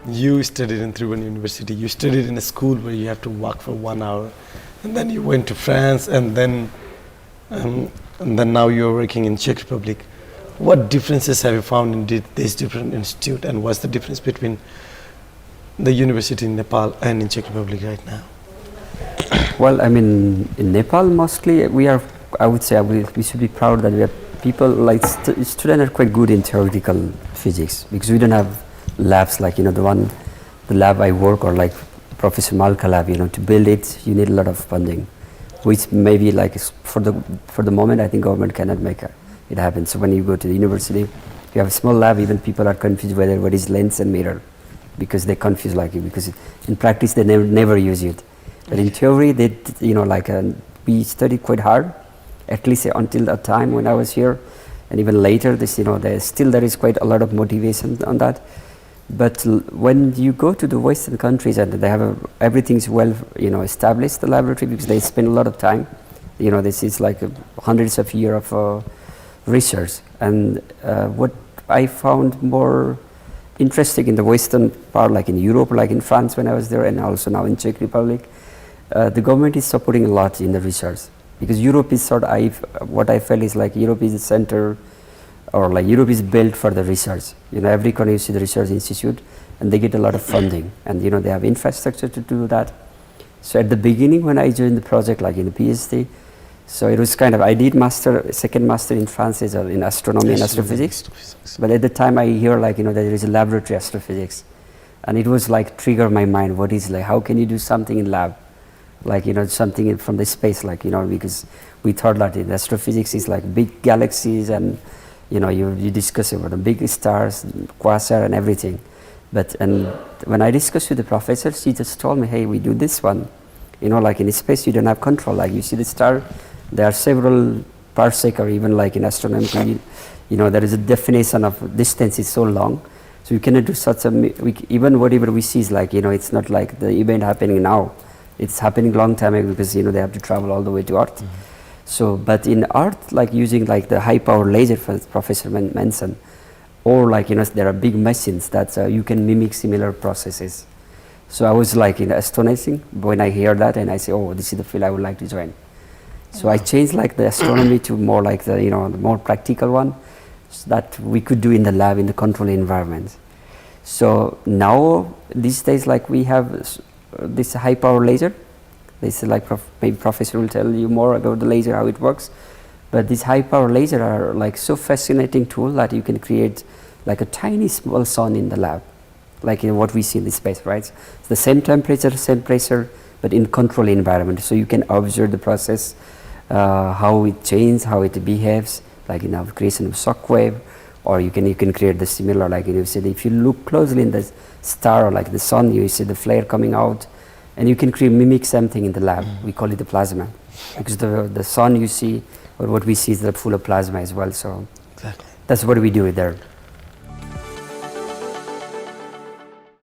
You studied in Tribhuvan University. You studied in a school where you have to walk for 1 hour, and then you went to France, and then now you're working in Czech Republic. What differences have you found in these different institutes, and what's the difference between the university in Nepal and in Czech Republic right now? Well, I mean, in Nepal mostly I would say we should be proud that we have people like students are quite good in theoretical physics, because we don't have labs like, you know, the lab I work, or like Professor Malka lab, you know, to build it you need a lot of funding, which maybe like for the moment I think government cannot make it happen. So when you go to the university, you have a small lab, even people are confused whether what is lens and mirror, because they confuse like it, because in practice they never use it. But in theory, they, you know, like we studied quite hard, at least until the time when I was here, and even later. This, you know, there is quite a lot of motivation on that. But when you go to the Western countries and they have everything's well, you know, established, the laboratory, because they spend a lot of time. You know, this is like hundreds of years of research. And what I found more interesting in the Western part, like in Europe, like in France when I was there, and also now in Czech Republic, the government is supporting a lot in the research, because Europe is sort of, what I felt is like Europe is the center, or like Europe is built for the research. You know, every country you see the research institute, and they get a lot of funding, and you know, they have infrastructure to do that. So at the beginning when I joined the project, like in the PhD, so it was kind of, I did second master in France in astronomy and astrophysics. But at the time I hear like, you know, there is a laboratory astrophysics, and it was like trigger my mind, what is like, how can you do something in lab? Like, you know, something from the space, like, you know, because we thought that in astrophysics is like big galaxies, and you know, you discuss about the big stars, quasar and everything. And when I discussed with the professor, she just told me, hey, we do this one. You know, like in space you don't have control, like you see the star, there are several parsec, or even like in astronomy, you know, there is a definition of distance is so long. So you cannot do such even whatever we see is like, you know, it's not like the event happening now. It's happening long time ago, because, you know, they have to travel all the way to Earth. Mm-hmm. So, but in Earth, like using like the high power laser, for Professor mentioned, or like, you know, there are big machines that you can mimic similar processes. So I was like, you know, astonishing when I hear that, and I say, oh, this is the field I would like to join. So I changed like the astronomy to more like the, you know, the more practical one, so that we could do in the lab in the controlled environment. So now these days, like we have this high power laser. This is like maybe Professor will tell you more about the laser, how it works. But these high power lasers are like so fascinating tool that you can create like a tiny small sun in the lab, like, you know, what we see in the space, right? It's the same temperature, same pressure, but in controlled environment. So you can observe the process, how it changes, how it behaves, like, you know, creation of shock wave, or you can create the similar, like, you know, if you look closely in the star, or like the sun, you see the flare coming out, and you can mimic something in the lab. We call it the plasma, because the sun you see, or what we see, is full of plasma as well. So exactly, that's what we do there.